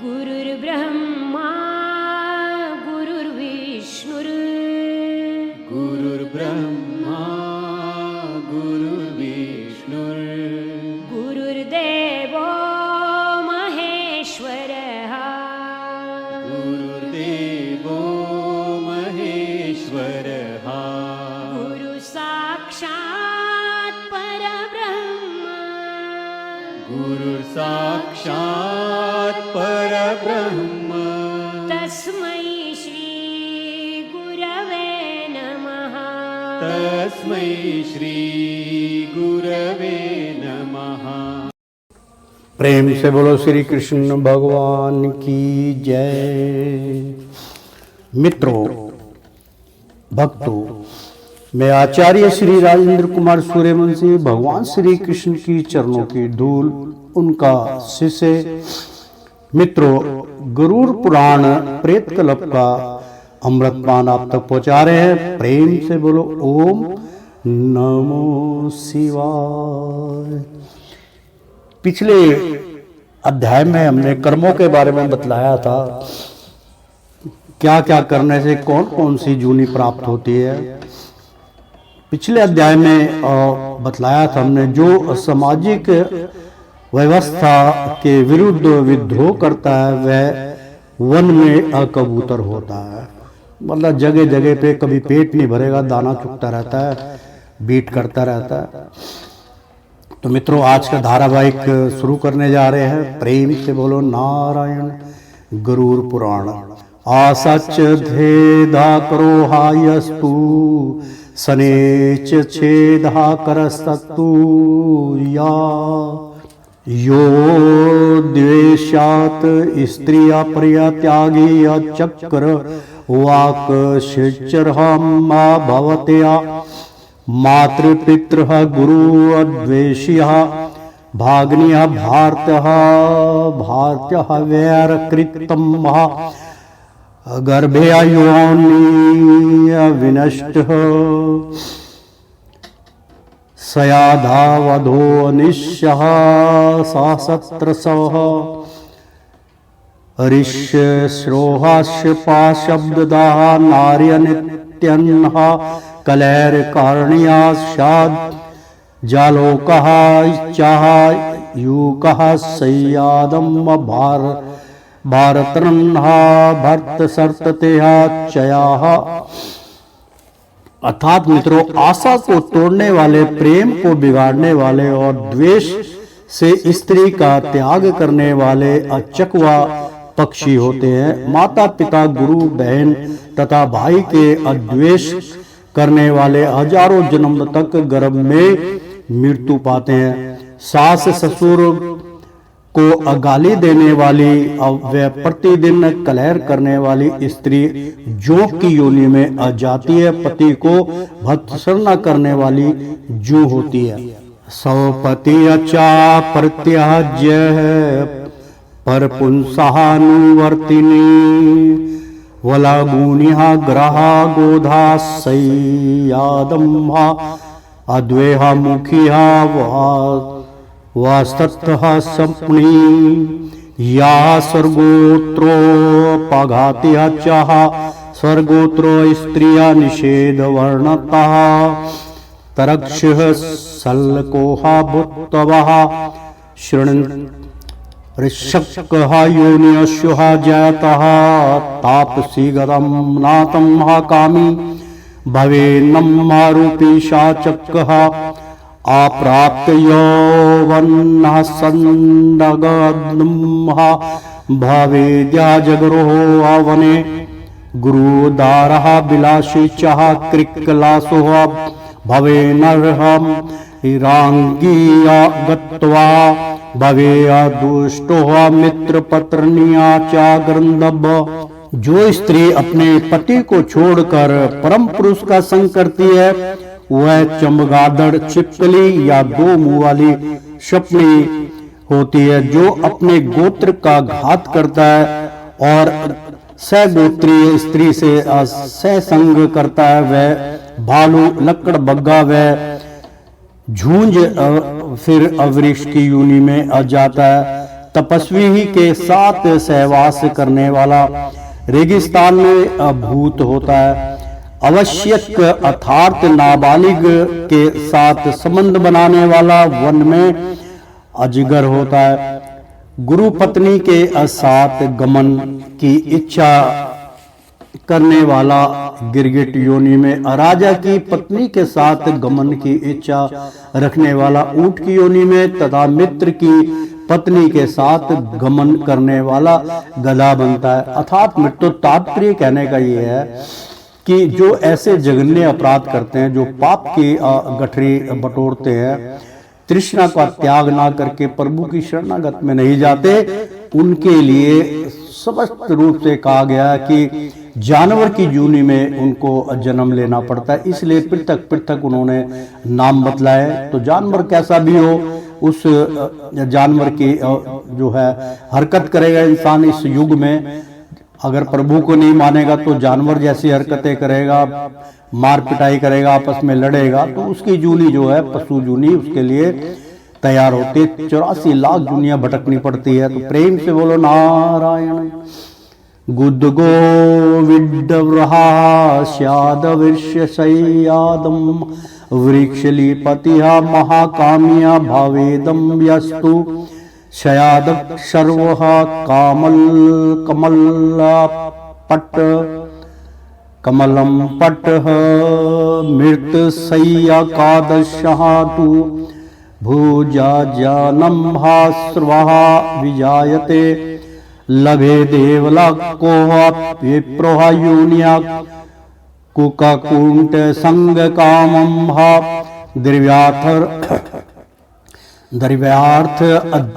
गुरुर्ब्रह्मा गुरुर्विष्णुर् गुरुर्ब्रह्मा गुरुर्विष्णुर् गुरुर्देवो महेश्वरः गुरुर्देवो महेश्वरः गुरुसाक्षात् परब्रह्म गुरुर्साक्षात् परब्रह्म तस्मै श्री गुरवे नमः तस्मै श्री गुरवे नमः। प्रेम से बोलो श्री कृष्ण भगवान की जय। मित्रों, भक्तों, मैं आचार्य श्री राजेंद्र कुमार सूर्यवंशी भगवान श्री कृष्ण की चरणों की धूल उनका शिष्य। मित्रों, गरुड़ पुराण प्रेत कल्प का अमृतपान आप तक पहुंचा रहे हैं। प्रेम से बोलो ओम नमो शिवाय। पिछले अध्याय में हमने कर्मों के बारे में बतलाया था, क्या क्या करने से कौन कौन सी जूनी प्राप्त होती है। पिछले अध्याय में बतलाया था हमने, जो सामाजिक व्यवस्था के विरुद्ध विद्रोह करता है वह वन में अकबूतर होता है। मतलब जगह जगह पे कभी पेट नहीं भरेगा, दाना चुगता रहता है, बीट करता रहता है। तो मित्रों, आज का धारावाहिक शुरू करने जा रहे हैं। प्रेम से बोलो नारायण। गरुड़ पुराण। आसच धेधा करो हायस्तु सनेच छेदा करस्तु या यो द्वेषात् स्त्रिया परित्यागी चक्र वाक शिचर्हमा भवत्या मातृपितृः गुरु अद्वेष्यः भाग्नियः भारत्यः वैरकृतं गर्भे योनि विनष्टः सयाधावधो निश्यः सहस्रशः ऋष्यश्रोहाश्यपाशब्ददाः नार्यनित्यन्नः कलैर्कार्णिया स्याद् जालोकः इच्छाः यूकः सय्यादं भारतरन्नः भर्तसर्ततेः चयाः। अर्थात मित्रों, आशा को तोड़ने वाले, प्रेम को बिगाड़ने वाले और द्वेष से स्त्री का त्याग करने वाले अचकवा पक्षी होते हैं। माता पिता, गुरु, बहन तथा भाई के अद्वेष करने वाले हजारों जन्म तक गर्भ में मृत्यु पाते हैं। सास ससुर को गाली देने वाली व प्रतिदिन कलह करने वाली स्त्री जोंक की योनि में आ जाती है। पति को भत्सना करने वाली जू होती है। सौपति अचा प्रत्याज्य पर पुंसानुवर्तिनी वलागुनिहा ग्रहा गोधा सय्यादम्हा अद्वेहा मुखिया वास्ततः सपनी या स्वर्गोत्रोपघाति चाह स्वर्गोत्रो स्त्रिया निषेध वर्णतः तरक्षः सल्कोहा भूतवः शृण् ऋषक्कः योनियस्युः जातः तापसी गतं नातं कामी भवेन्नम्मारूपी शाचकः अप्राप्त यौवनः सन्दगद्मः भवेद्या जगरोः आवने गुरुदारः विलासी चः कृक्कलासोः भवे नरहं हिरांगीया गत्वा भवेय दुष्टोः मित्रपत्निया च गंधब। जो स्त्री अपने पति को छोड़कर परम पुरुष का संग करती है वह चमगादड़, छिपकली या दो मुंह वाली शपनी होती है। जो अपने गोत्र का घात करता है और सगोत्रीय स्त्री से सहसंग करता है वह भालू, लकड़ बग्गा व झूंझ फिर अवृक्ष की योनि में आ जाता है। तपस्वी ही के साथ सहवास करने वाला रेगिस्तान में भूत होता है। आवश्यक अर्थात नाबालिग के साथ संबंध बनाने वाला वन में अजगर होता है। गुरु पत्नी के साथ गमन की इच्छा करने वाला गिरगिट योनि में, राजा की पत्नी के साथ गमन की इच्छा रखने वाला ऊंट की योनि में तथा मित्र की पत्नी के साथ गमन करने वाला गधा बनता है। अर्थात मृत्यु तात्पर्य कहने का ये है कि जो ऐसे जघन्य अपराध करते हैं, जो पाप की गठरी बटोरते हैं, तृष्णा का त्याग ना करके प्रभु की शरणागत में नहीं जाते, उनके लिए स्पष्ट रूप से कहा गया कि जानवर की जूनी में उनको जन्म लेना पड़ता है। इसलिए पृथक पृथक उन्होंने नाम बतलाए। तो जानवर कैसा भी हो, उस जानवर की जो है हरकत करेगा इंसान इस युग में। अगर प्रभु को नहीं मानेगा तो जानवर जैसी हरकतें करेगा, मार पिटाई करेगा, आपस में लड़ेगा, तो उसकी जूनी जो है पशु जूनी उसके लिए तैयार होती है। 84 लाख जूनियां भटकनी पड़ती है। तो प्रेम से बोलो नारायण। गुद गोविड व्रहास्याद विश्वशय्यादम वृक्षलीपतिहा महाकाम्या भावेदम यस्तु शयाद सर्वः कामल कमलम पटः मृत सय्या कादशः तु भुजा जानम भास्रवः विजायते लभे देवलाको विप्रोह योनिया कुकाकुंट संग कामम द्रव्यार्थ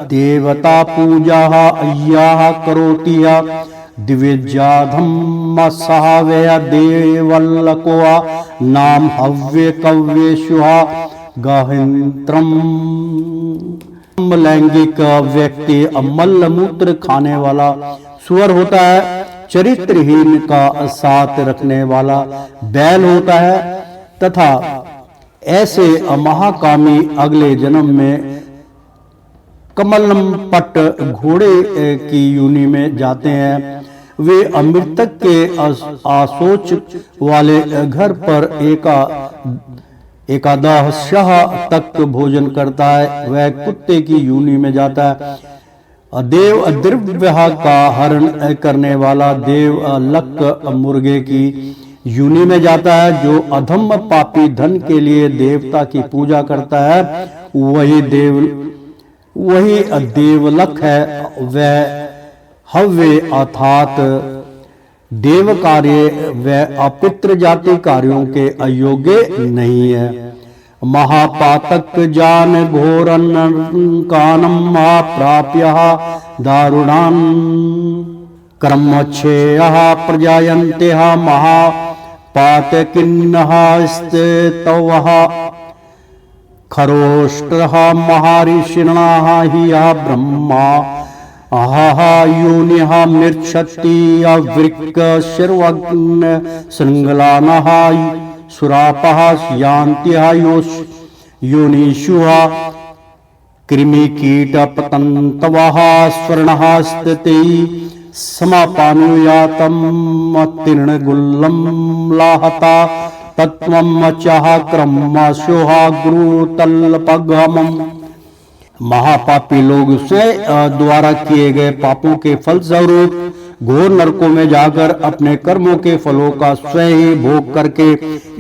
देवता पूजा अय्या करोति दिव्यजाधम सहावय देवल्लको नाम हव्य कव्येशुहा गाहिंत्रम। लैंगिक व्यक्ति मल मूत्र खाने वाला सुअर होता है। चरित्रहीन का साथ रखने वाला बैल होता है तथा ऐसे महाकामी अगले जन्म में कमलम पट घोड़े की योनि में जाते हैं। वे अमृतक के आसोच वाले घर पर एकादश तक भोजन करता है। वह कुत्ते की योनि में जाता है। देव द्रव्य का हरण करने वाला देव लक मुर्गे की योनि में जाता है। जो अधम पापी धन के लिए देवता की पूजा करता है वही देवलक है। वह हव्य अर्थात देव कार्य व अपितृ जाति कार्यों के अयोग्य नहीं है। महापातक जान घोरन कानम प्राप्य दारुणान कर्मक्षेयः प्रजायन्ते महापातकिन्नः स्थितवः खरोष्ट्रः महर्षिणः हि ब्रह्मा योनिः मृच्छति वृक्क शर्वग्न शृंगलानः सुरापः यान्त्यः योनिषु कृमि कीट पतन्तवः स्वर्णः स्थिते समापानुयातम तीर्णगुल्लम लाहता तत्वम चह क्रमशोहा गुरुतल्पगमम। महापापी लोग स्वयं द्वारा किए गए पापों के फलस्वरूप घोर नरकों में जाकर अपने कर्मों के फलों का स्वयं ही भोग करके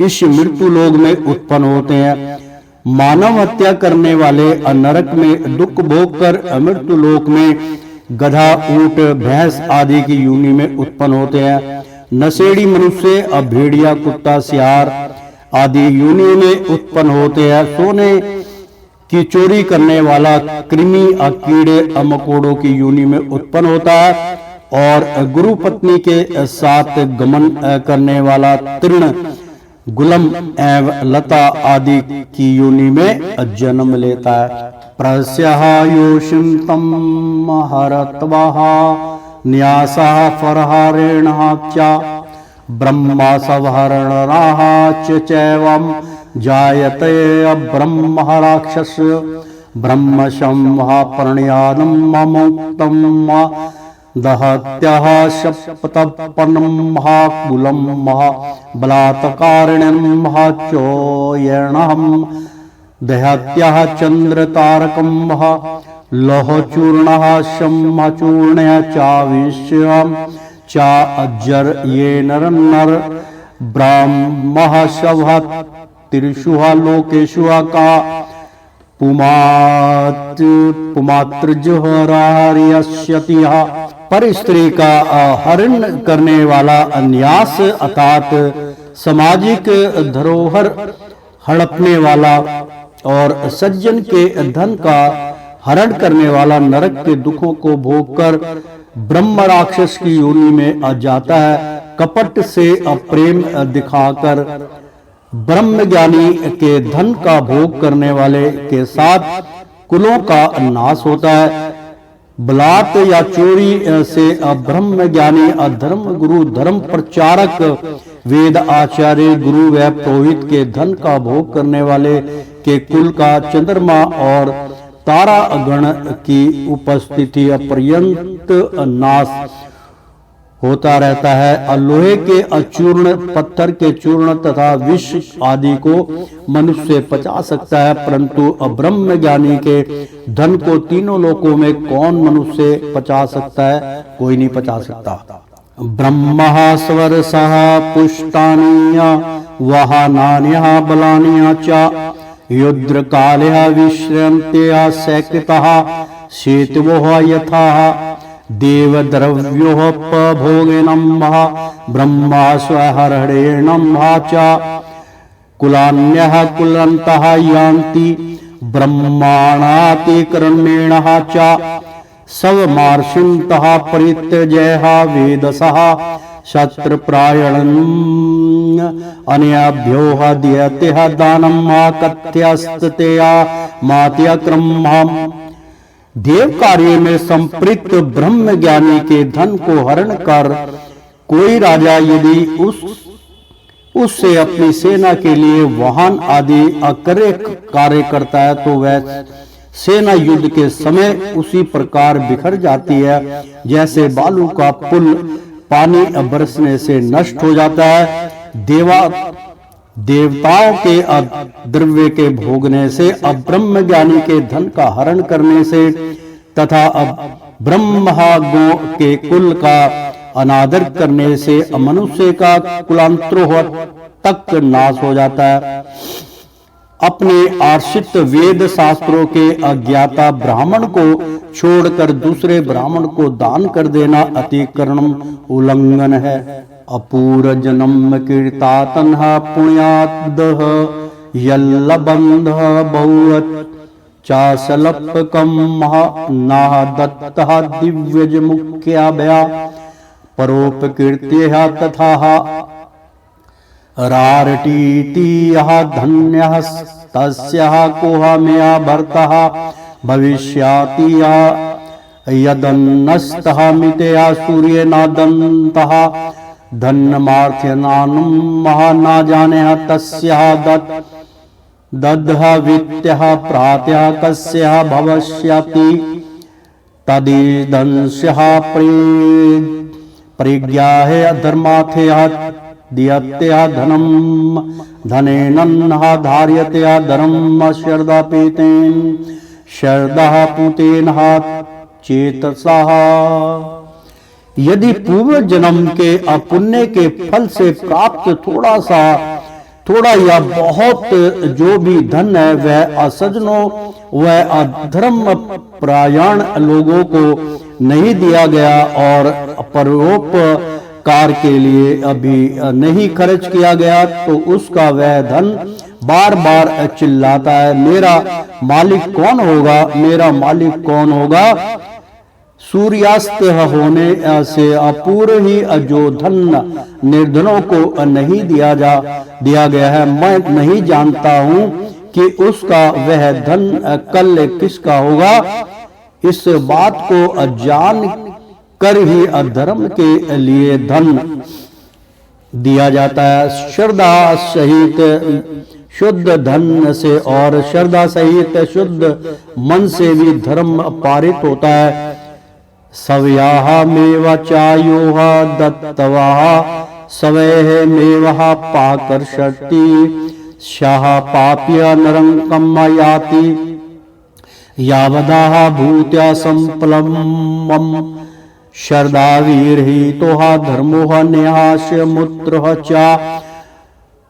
इस मृत्यु लोक में उत्पन्न होते हैं। मानव हत्या करने वाले नरक में दुख भोग कर मृत्यु लोक में गधा, ऊंट, भैंस आदि की योनि में उत्पन्न होते हैं। नशेड़ी मनुष्य, अब भेड़िया, कुत्ता, सियार आदि योनि में उत्पन्न होते हैं। सोने की चोरी करने वाला कृमि, कीड़े, मकोड़ों की योनि में उत्पन्न होता है। और गुरु पत्नी के साथ गमन करने वाला तृण, गुलम एवं लता आदि की योनि में जन्म लेता है। प्रस्यः योषिं तम हरत्वः न्यासः फरहारेण च ब्रह्मा संहरणाः चैवं जायते ब्रह्म राक्षस ब्रह्म संहरणयानं मुक्तं दहत्यः शपतपनं महाकुलं बलात्कारिणं महाचोयणं दहत्यः चन्द्रतारकं लोहचूर्णः शम्मचूर्णय चाविश्यं चा अज्जर ये नर ब्राह्मः शवः तिरुषुः लोकेशुः का पुमात्रजुहरार्यस्यतिः। पर स्त्री का हरण करने वाला अन्यास अर्थात सामाजिक धरोहर हड़पने वाला और सज्जन के धन का हरण करने वाला नरक के दुखों को भोगकर ब्रह्म राक्षस की योनि में आ जाता है। कपट से प्रेम दिखाकर ब्रह्म ज्ञानी के धन का भोग करने वाले के साथ कुलों का नाश होता है। बलात् या चोरी से ब्रह्म ज्ञानी, धर्म गुरु, धर्म प्रचारक, वेद आचार्य, गुरु व पुरोहित के धन का भोग करने वाले के कुल का चंद्रमा और तारा गण की उपस्थिति पर्यंत नाश होता रहता है। लोहे के अचूर्ण, पत्थर के चूर्ण तथा विष आदि को मनुष्य पचा सकता है, परंतु ब्रह्म ज्ञानी के धन को तीनों लोकों में कौन मनुष्य पचा सकता है? कोई नहीं पचा सकता। ब्रह्म स्वरसः पुष्टानिया वाहनान्यः बलान्यः च युद्ध काले विश्रन्त्या सैकृतः शेतवोः यथा देवद्रव्योपभोगिनं ब्रह्मा स्वहरणेनं च कुलान्यः कुलन्तः यान्ति ब्रह्माणातिक्रमेण च सवमार्षिन्तः परित्यज्य वेदसः शत्रप्रायणम् अन्याभ्यो दीयते दानं कथ्यस्तया मात्यक्रमम्। देव कार्य में संपृक्त ब्रह्म ज्ञानी के धन को हरण कर कोई राजा यदि उससे अपनी सेना के लिए वाहन आदि अक्रय कार्य करता है तो वह सेना युद्ध के समय उसी प्रकार बिखर जाती है जैसे बालू का पुल पानी बरसने से नष्ट हो जाता है। देवताओं के द्रव्य के भोगने से, ब्रह्म ज्ञानी के धन का हरण करने से तथा ब्रह्मगो के कुल का अनादर करने से मनुष्य का कुलांतरोह तक नाश हो जाता है। अपने आश्रित वेद शास्त्रों के अज्ञाता ब्राह्मण को छोड़कर दूसरे ब्राह्मण को दान कर देना अतिक्रमण उल्लंघन है। अपूर जन्म कीर्तातन्ह पुण्यादः यल्लबन्धः बहुवत् चासलप्कम् नाह दत्तः दिव्यज मुख्याभया परोपकीर्त्यः तथा रारटीति यः धन्यः तस्यः कोहमया भर्तः भविष्याति यदन्नस्तः मितया सूर्येनादन्तः धन्यमार्थ्यनानं महाना जाने तस्यः दद्ध वित्यः प्रातः कस्यः भविष्यति तदिदंस्यः परिज्ञाः धर्मार्थयः दीयत्यः धनं धनेनन्नः धार्यत्यः धर्मं शरदापीतेन शरदः पूतेनः चेतसः। यदि पूर्व जन्म के अपुण्य के फल से प्राप्त थोड़ा या बहुत जो भी धन है वह असज्जनों व अधर्म परायण लोगों को नहीं दिया गया और परोप कार के लिए अभी नहीं खर्च किया गया तो उसका वह धन बार बार चिल्लाता है, मेरा मालिक कौन होगा, मेरा मालिक कौन होगा। सूर्यास्त होने से अपूर्व ही जो धन निर्धनों को नहीं दिया गया है, मैं नहीं जानता हूं कि उसका वह धन कल किसका होगा। इस बात को जान कर ही अधर्म के लिए धन दिया जाता है। श्रद्धा सहित शुद्ध धन से और श्रद्धा सहित शुद्ध मन से भी धर्म पारित होता है। सव्याह मेव चायोह दत्तवाह सवैह मेवः पाकर्षति शाह पाप्य नरंकम याति यावदाह भूत्या संप्लवम् शरदा वीरहितोः धर्मोः न्यास्य मूत्रः च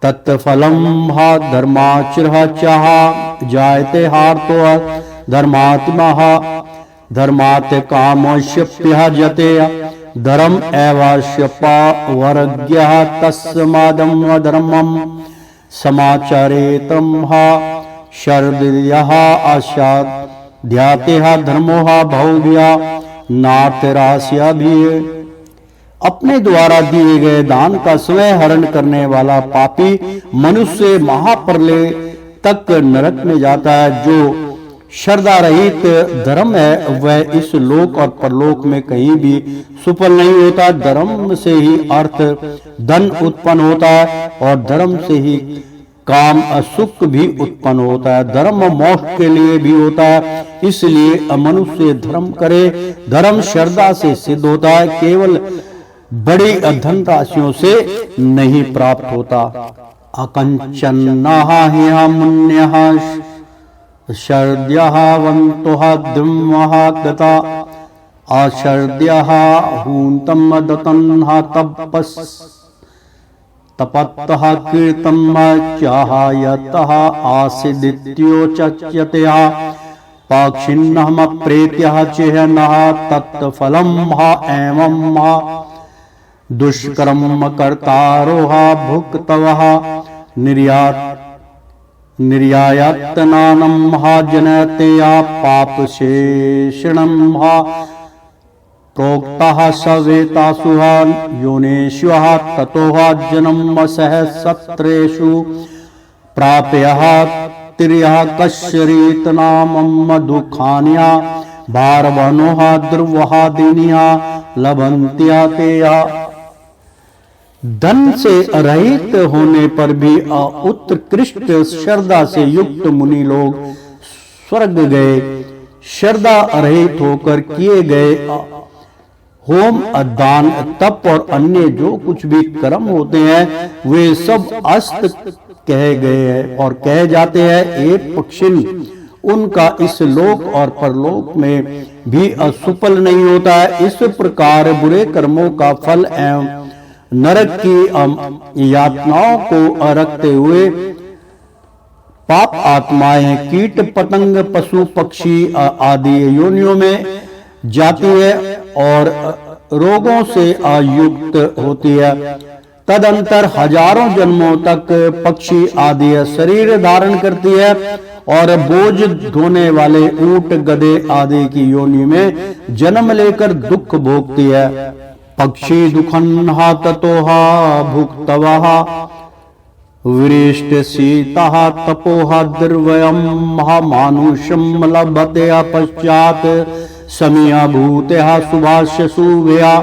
तत्फलम् धर्माचरः च जायते हार्तो धर्मात्मः धर्मात् कामश्यप्यजते धर्म एवास्य पावर्ग्यः तस्मादम् धर्मम् समाचरेतम् शरदयः आशाध्यातेः धर्मोः भव्या नातरास्य भी। अपने द्वारा दिए गए दान का स्वयं हरण करने वाला पापी मनुष्य महाप्रलय तक नरक में जाता है। जो श्रद्धा रहित धर्म है वह इस लोक और परलोक में कहीं भी सफल नहीं होता। धर्म से ही अर्थ धन उत्पन्न होता है और धर्म से ही काम सुख भी उत्पन्न होता है। धर्म मोक्ष के लिए भी होता है, इसलिए मनुष्य धर्म करे। धर्म श्रद्धा से सिद्ध होता है, केवल बड़ी धन राशियों से नहीं प्राप्त होता। अकंचन्नाः ह्यमुन्यः शर्द्यः वन्तुः द्रुमः गता अशर्द्यः हून्तम् दतन्ः तपत्तः कीर्तम् चाहायतः आसीदित्योच्यते पाक्षिण्यः प्रेत्यः चिह्नः तत्फलम् एवम् दुष्कर्म कर्तारोः भुक्तवः निर्यायत्नानं महाजनतया पापशेषणं प्रोक्तः सवेतासु योनिषु ततो जन्म सहस्रेषु प्राप्यः तिर्यः कश्यरीतनामं दुःखान्या भारवनोः ध्रुवहादिन्या लभन्त्या तेया। धन से रहित होने पर भी उत्कृष्ट श्रद्धा से युक्त मुनि लोग स्वर्ग गए। श्रद्धा रहित होकर किए गए होम दान तप और अन्य जो कुछ भी कर्म होते हैं वे सब अस्त कहे गए हैं और कहे जाते हैं एक पक्षिण उनका इस लोक और परलोक में भी असफल नहीं होता है। इस प्रकार बुरे कर्मों का फल एवं नरक की यातनाओं को रखते हुए पाप आत्माएं कीट पतंग पशु पक्षी आदि योनियों में जाती है और रोगों से युक्त होती है। तदंतर हजारों जन्मों तक पक्षी आदि शरीर धारण करती है और बोझ ढोने वाले ऊंट गधे आदि की योनि में जन्म लेकर दुख भोगती है। पक्षी दुखन्हा ततोहा भुक्तवः विरिष्ट शीतः तपोहा द्रवयम् महामानुषम् लभते पश्चात् समिया भूतेः सुभाष्य सुव्या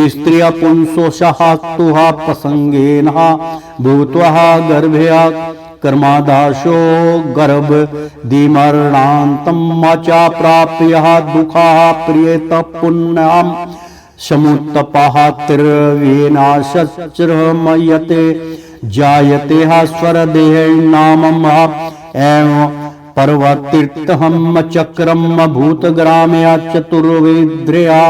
स्त्रिय पुंसोषः तुहा प्रसंगेन भूत्वः गर्भया कर्मादाशो गर्भ दिमरणान्तम् च प्राप्यः दुःखः प्रियेत पुण्यम् समुत्तपः तिर्विनाशच्रमयते जायते स्वरदेहनामम् एवं पर्वतीर्थम् चक्रम् भूतग्राम्या चतुर्वेद्रया।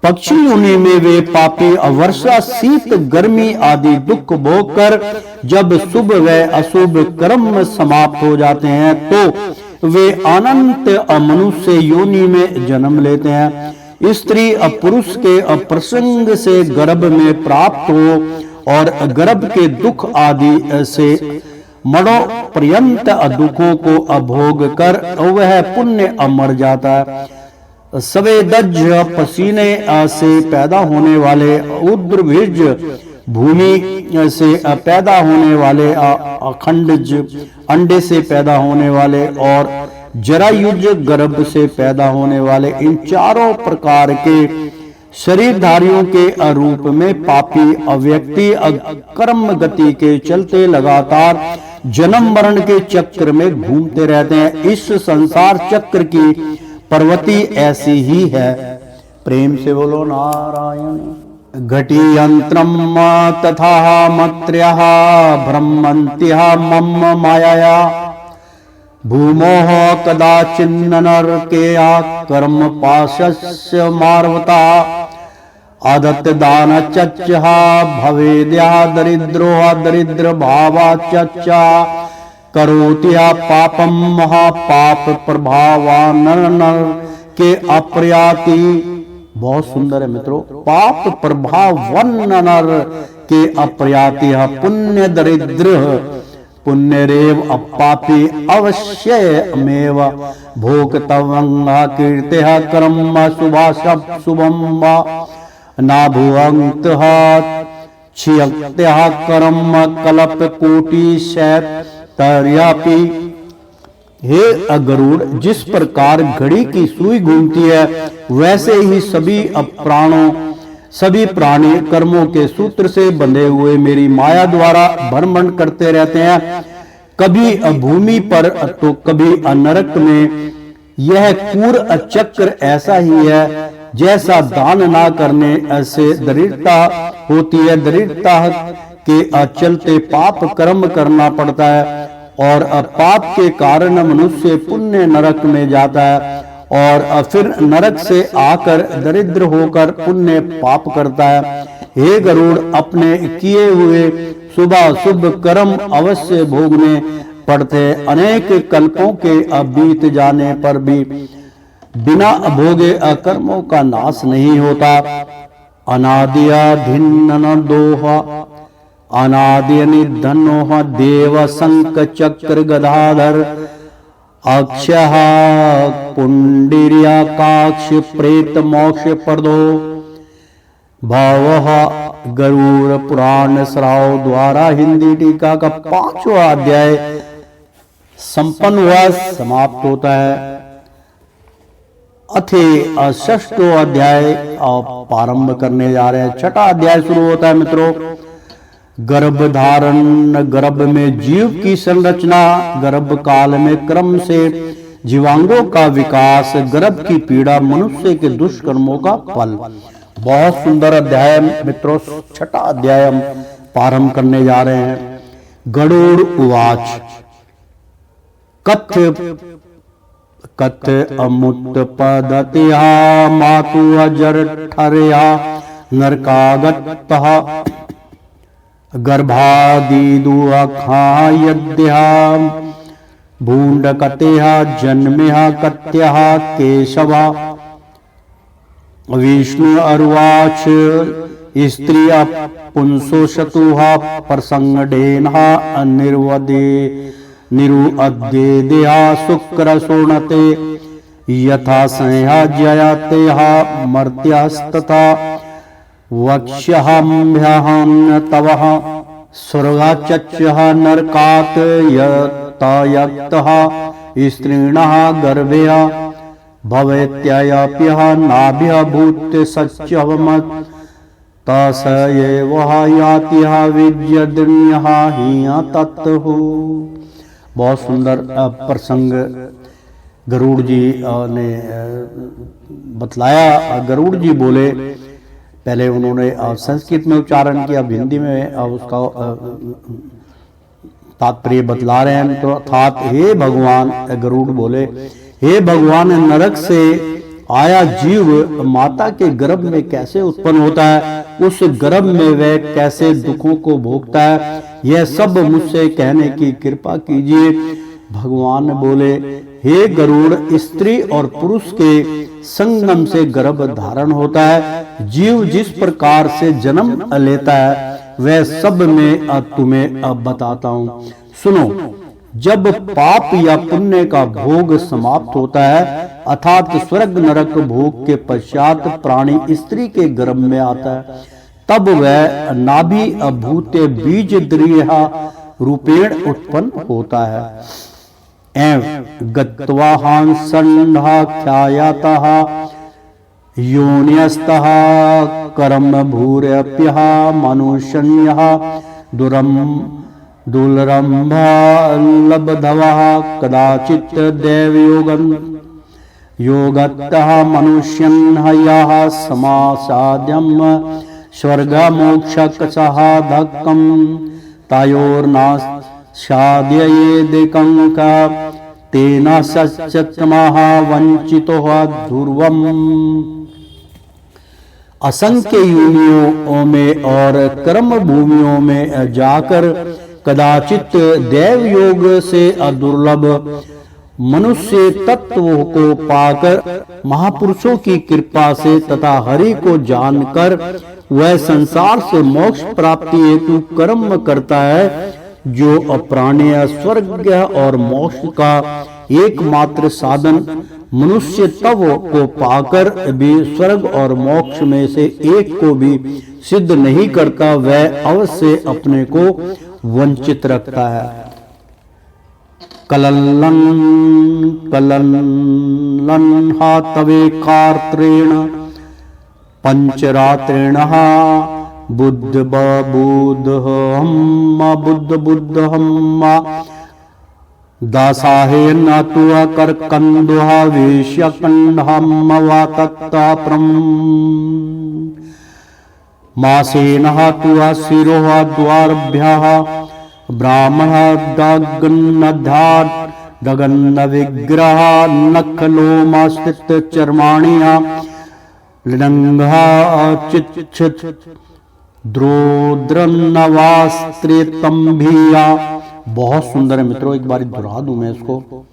पक्षी योनि में वे पापी वर्षा शीत गर्मी आदि दुख भोग कर जब शुभ व अशुभ कर्म समाप्त हो जाते हैं तो वे अनंत मनुष्य योनि में जन्म लेते हैं। स्त्री पुरुष के प्रसंग से गर्भ में प्राप्त हो और गर्भ के दुख आदि से मरणों पर्यंत दुखों को अभोग कर वह पुण्य मर जाता है। सवेदज पसीने से पैदा होने वाले, उद्रबीज भूमि से पैदा होने वाले, अखंडज अंडे से पैदा होने वाले और जरायुज गर्भ से पैदा होने वाले, इन चारों प्रकार के शरीरधारियों के रूप में पापी व्यक्ति कर्म गति के चलते लगातार जन्म मरण के चक्र में घूमते रहते हैं। इस संसार चक्र की प्रवृत्ति ऐसी ही है। प्रेम से बोलो नारायण। घटी यंत्रम तथा मत्र्यः ब्रह्मन्त्यः मम माया भूमोह कदाचिन्नरकेया कर्म पाशस्य मार्वता आदत्त दान चच्चा भवेद्या दरिद्रो दरिद्र भावा चच्चा करोत्या पापम महापाप प्रभावा नर नर के अप्रयाति। बहुत सुंदर है मित्रों। पाप प्रभावन नर के अप्रयाति पुण्य दरिद्र पुण्यरेव अपापी अवश्यमेव भोक्तव्यं कीर्तिः कर्म शुभम ना भुवंक्तः क्षियत्यः कर्म कल्प कोटि शैतर्यापि। हे गरुड़, जिस प्रकार घड़ी की सुई घूमती है वैसे ही सभी प्राणी कर्मों के सूत्र से बंधे हुए मेरी माया द्वारा भ्रमण करते रहते हैं, कभी भूमि पर तो कभी नरक में। यह कूर चक्र ऐसा ही है जैसा दान ना करने से दरिद्रता होती है। दरिद्रता के चलते पाप कर्म करना पड़ता है और पाप के कारण मनुष्य पुण्य नरक में जाता है और फिर नरक से आकर दरिद्र होकर पुण्य पाप करता है। हे गरुड़, अपने किए हुए शुभ कर्म अवश्य भोगने पड़ते। अनेक कल्पों के बीत जाने पर भी बिना भोगे कर्मों का नाश नहीं होता। अनादिया धिन्न दोहा अनादि निधनोह देव शंख चक्र गदाधर अक्षय पुंडरीकाक्ष प्रेत मोक्ष प्रदो भाव। गरुड़ पुराण श्राव द्वारा हिंदी टीका का 5वां अध्याय संपन्न हुआ, समाप्त होता है। अथे 6वां अध्याय प्रारंभ करने जा रहे हैं। 6वां अध्याय शुरू होता है मित्रों। गर्भ धारण, गर्भ में जीव की संरचना, गर्भ काल में क्रम से जीवांगों का विकास, गर्भ की पीड़ा, मनुष्य के दुष्कर्मों का फल। बहुत सुंदर अध्याय मित्रों। 6वां अध्याय हम प्रारंभ करने जा रहे हैं। गरुड़ उवाच कथ्य अमुत पदतिया मातु अजरठरया नरकागतः गर्भादीदु अखायद्या भूंडकतेः जन्मेह कत्यः केशवा। विष्णु अर्वाच स्त्रिया पुंसो शतुः प्रसंगडेनः निर्वदे निरुअद्येदेहा शुक्र शोणते यथा संह्या जयतेः मर्त्यास्तथा वक्ष्यहम्भ्यहन्नतवः स्वर्गाच्चः नरकात् यतायक्तः स्त्रीणः गर्भेय भवेत्ययप्यः नाभ्यः भूत्य सच्यवमत् तस एव यातिः विद्यद्रण्यः हि तत्तुः। बहुत सुंदर प्रसंग गरुड़ जी ने बतलाया। गरुड़ जी बोले, पहले उन्होंने संस्कृत में उच्चारण किया, अब हिंदी में उसका तात्पर्य बतला रहे हैं। तो अर्थात हे भगवान, गरुड़ बोले, हे भगवान, नरक से आया जीव माता के गर्भ में कैसे उत्पन्न होता है, उस गर्भ में वह कैसे दुखों को भोगता है, यह सब मुझसे कहने की कृपा कीजिए। भगवान बोले, हे गरुड़, स्त्री और पुरुष के संगम से गर्भ धारण होता है। जीव जिस प्रकार से जन्म लेता है वह सब मैं तुम्हें अब बताता हूँ। सुनो, जब पाप या पुण्य का भोग समाप्त होता है अर्थात स्वर्ग नरक भोग के पश्चात प्राणी स्त्री के गर्भ में आता है, तब वह नाभि भूते बीज द्रिया रूपेण उत्पन्न होता है। एवं गत्वा हंसंढा ख्यायातः योन्यस्तः कर्म भूर्यप्यः मनुष्यन्यः दुर्लभः लब्धवः कदाचित् दैवयोगं योगतः मनुष्यन्यः समासाद्यं स्वर्गमोक्षकसाधकं तयोर्नाशाद्ययेदेकं तेन सच्चतमः वंचितो ध्रुवम्। असंख्य योनियों में और कर्म भूमियों में जाकर कदाचित देव योग से दुर्लभ मनुष्य तत्व को पाकर महापुरुषों की कृपा से तथा हरि को जानकर वह संसार से मोक्ष प्राप्ति हेतु कर्म करता है, जो अप्राणीय स्वर्ग और मोक्ष का एकमात्र साधन मनुष्य तव को पाकर भी स्वर्ग और मोक्ष में से एक को भी सिद्ध नहीं करता, वह अवश्य अपने को वंचित रखता है। कलल्लन तवे कार्त्रेण पंचरात्रेण बुद्ध बुद्ध हम्मा दासाहेन तु करकंदुः वेश्यकंडहम्मवा तत्ताप्रम मासेन तु शिरोः द्वारभ्यः ब्राह्मण दगन्न विग्रह नखलोमास्थित चर्माणिया लिंगा चिच्छित द्रोद्रन्नवास्त्रेतंभिया। बहुत सुंदर है मित्रों, एक बार दोहरा दूं मैं इसको।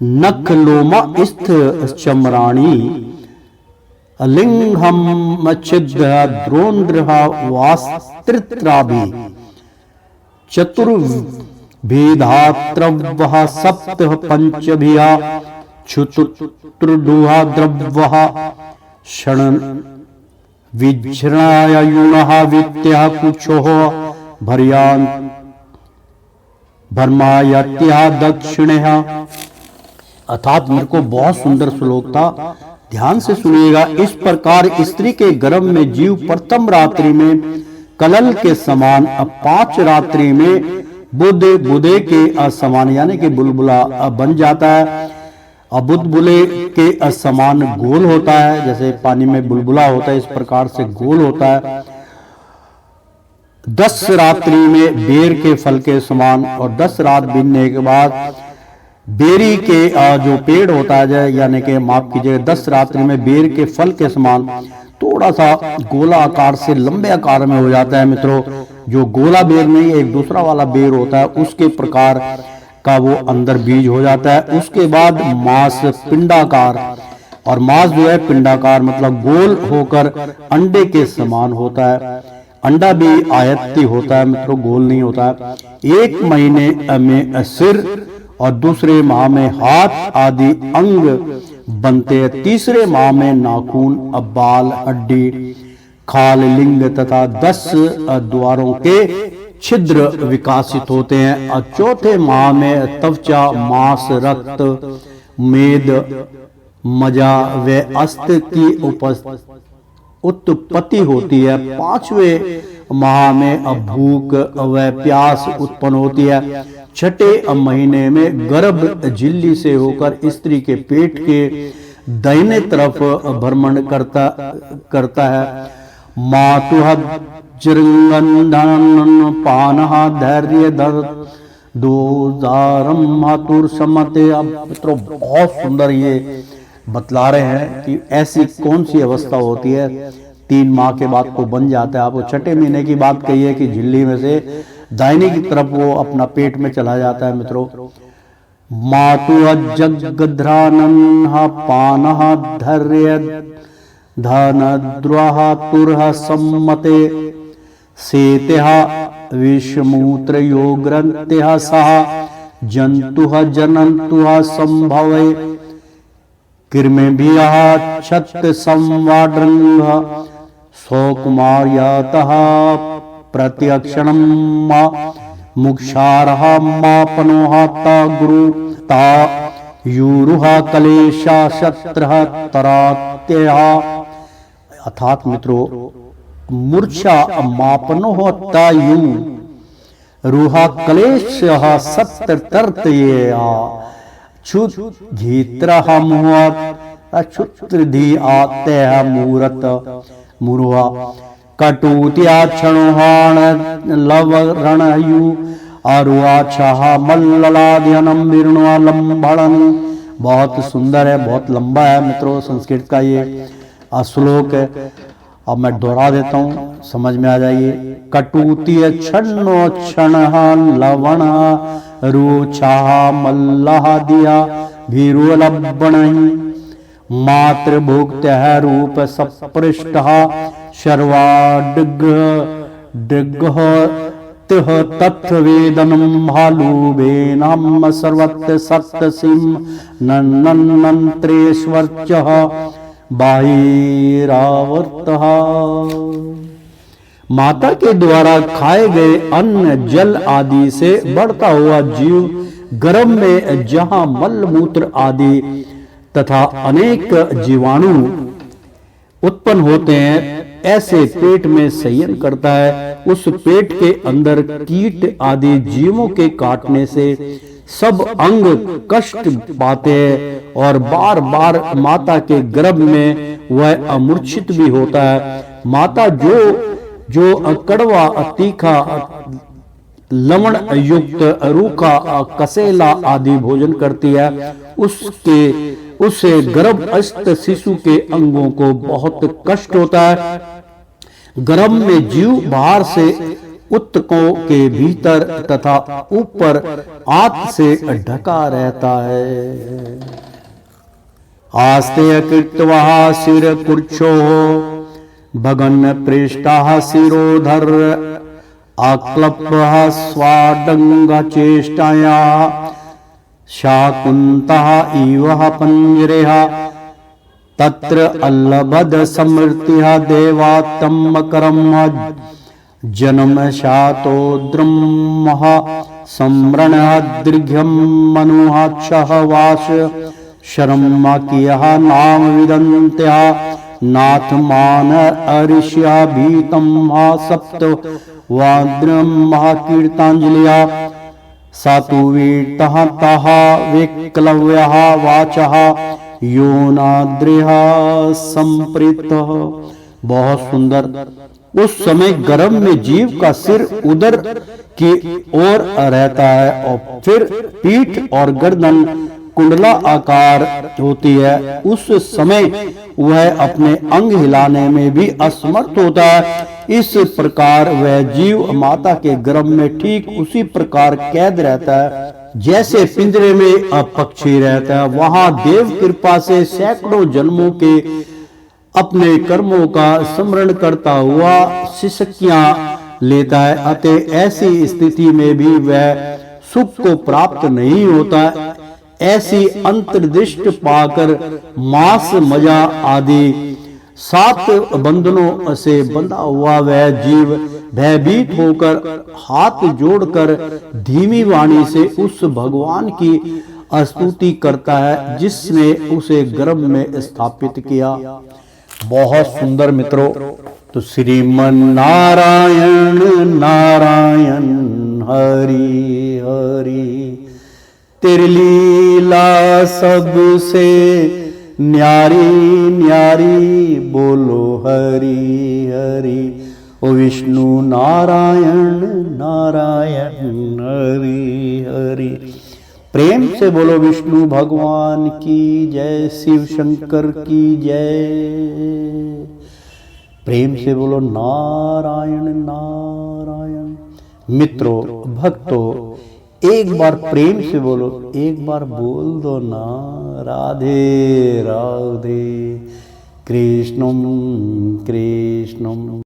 नखलोमा स्थ चमराणी लिंगम छिद्र द्रोन्द्र वास्त्रित्राभि चतुर्भेदात्रवः सप्त पंचभिया चतुर्दुहा द्रवः क्षण विज्रायुणः वित्तः कुचोः भर्यान् भर्मायत्यः दक्षिणः। अर्थात मेरे को बहुत सुंदर श्लोक था, ध्यान से सुनिएगा। इस प्रकार स्त्री के गर्भ में जीव प्रथम रात्रि में कलल के समान, अब 5 रात्रि में बुधे के समान यानी कि बुलबुला बन जाता है। अब बुलबुले के समान गोल होता है, जैसे पानी में बुलबुला होता है इस प्रकार से गोल होता है। 10 रात्रि में बेर के फल के समान, और 10 रात बीतने के बाद बेरी के जो पेड़ होता है यानी कि माफ कीजिए 10 रात्रि में बेर के फल के समान थोड़ा सा गोला आकार से लंबे आकार में हो जाता है मित्रों। जो गोला बेर नहीं, एक दूसरा वाला बेर होता है, उसके प्रकार का वो अंदर बीज हो जाता है। उसके बाद मांस पिंडाकार, और मांस जो है पिंडाकार मतलब गोल होकर अंडे के समान होता है। अंडा भी आयत्ती होता है मित्रों, गोल नहीं होता है। 1 महीने में सिर और दूसरे माह में हाथ आदि अंग बनते हैं। तीसरे माह में नाखून, बाल, हड्डी, खाल, लिंग तथा 10 द्वारों के छिद्र विकासित होते हैं। और चौथे माह में त्वचा, मांस, रक्त, मेद, मजा व अस्थि की उत्पत्ति होती है। 5वें माह में भूख व प्यास उत्पन्न होती है। 6ठे महीने में गर्भ झिल्ली से होकर स्त्री के पेट के दाहिने तरफ भ्रमण करता है। मातुः जृंगंधन पानः धैर्य धर दोजारम मातुर समते। अब मित्रों बहुत सुंदर ये बतला रहे हैं कि ऐसी कौन सी अवस्था होती है 3 माह के बाद को बन जाता है। आपको 6ठे महीने की बात कही है कि झिल्ली में से दाहिने की तरफ वो अपना पेट में चला जाता है मित्रों। मातु जगध्रानन्ह पानः धैर्य धनद्रोह तुरः सम्मते सेतेः विषमूत्रयो ग्रन्थेः सह जन्तुः जनन्तुः संभवे किर्मेभिः छत् संवाड्रङ्गः सौकुमार्यातः प्रत्यक्षणं मुक्षारः मापनोः ता गुरु ता यूरुः कलेशा शत्रः तरात्यः। अर्थात मित्रों, मूर्छा मापनो होता यू रूहा क्लेश सत्र तर्त ये छुत घीत्र मुहत अछुत्र धी आते मूरत मुरुआ कटुत्या क्षणोहाण लवरणयु अरुआ छह मल्ललाद्यनम विरणुआ लंबड़न। बहुत सुंदर है, बहुत लंबा है मित्रों संस्कृत का ये श्लोक है। अब मैं दोहरा देता हूँ, समझ में आ जाइए। कटुतीय क्षणो क्षण लवण रुचा मल्लह दिया भीरुलबण मातृभुक्त रूप सपृष्ट शर्वाड्ग तत्वेदनम भालुबेनम सर्वत्र सत्यसिम नन्नन्त्रेश्वर्च बाहिरावर्त। माता के द्वारा खाए गए अन्न जल आदि से बढ़ता हुआ जीव गर्भ में जहां मल मूत्र आदि तथा अनेक जीवाणु उत्पन्न होते हैं, ऐसे पेट में संयन करता है। उस पेट के अंदर कीट आदि जीवों के काटने से सब अंग कष्ट पाते हैं और बार बार माता के गर्भ में वह अमूर्छित भी होता है। माता जो कड़वा तीखा लवण युक्त रूखा कसेला आदि भोजन करती है, उससे गर्भस्थ शिशु के अंगों को बहुत कष्ट होता है। गर्भ में जीव बाहर से उत्तकों के भीतर तथा ऊपर आत से ढका रहता है। आस्ते कृत्वा सिर कुर्छो भगन पृष्ठा शिरोधर आक्लप्य स्वाडंग चेष्टाया शाकुन्तः इव पंजरेह तत्र अल्लभद समृतिः देवात्तम करम जन्म शातोद्रमः सम्रण दीर्घ्यम मनुहाक्षः वास शर्म कियः नाम विदन्त्या नाथ मान अरिष्या भीतम सप्त वाद्रम कीर्तांजलिया सातुवीतः तः विक्लव्यः वाचः योनाद्रिः संप्रीतः। बहुत सुंदर। उस समय गर्भ में जीव का सिर उदर की ओर रहता है और फिर पीठ और गर्दन कुंडला आकार होती है। उस समय वह अपने अंग हिलाने में भी असमर्थ होता है। इस प्रकार वह जीव माता के गर्भ में ठीक उसी प्रकार कैद रहता है जैसे पिंजरे में पक्षी रहता है। वहां देव कृपा से सैकड़ों जन्मों के अपने कर्मों का स्मरण करता हुआ सिसकियां लेता है। अतः ऐसी स्थिति में भी वह सुख को प्राप्त नहीं होता। ऐसी अंतर्दृष्टि पाकर मांस मजा आदि 7 बंधनों से बंधा हुआ वह जीव भयभीत होकर हाथ जोड़कर धीमी वाणी से उस भगवान की स्तुति करता है जिसने उसे गर्भ में स्थापित किया। बहुत सुंदर मित्रों। तो श्रीमन नारायण नारायण हरि हरि तेरी लीला सबसे न्यारी न्यारी बोलो हरि हरि। ओ विष्णु नारायण नारायण हरि हरि। प्रेम से बोलो विष्णु भगवान की जय, शिव शंकर की जय। प्रेम से बोलो नारायण नारायण। मित्रों भक्तों, एक बार प्रेम से बोलो, एक बार बोल दो ना, राधे राधे कृष्णम कृष्णम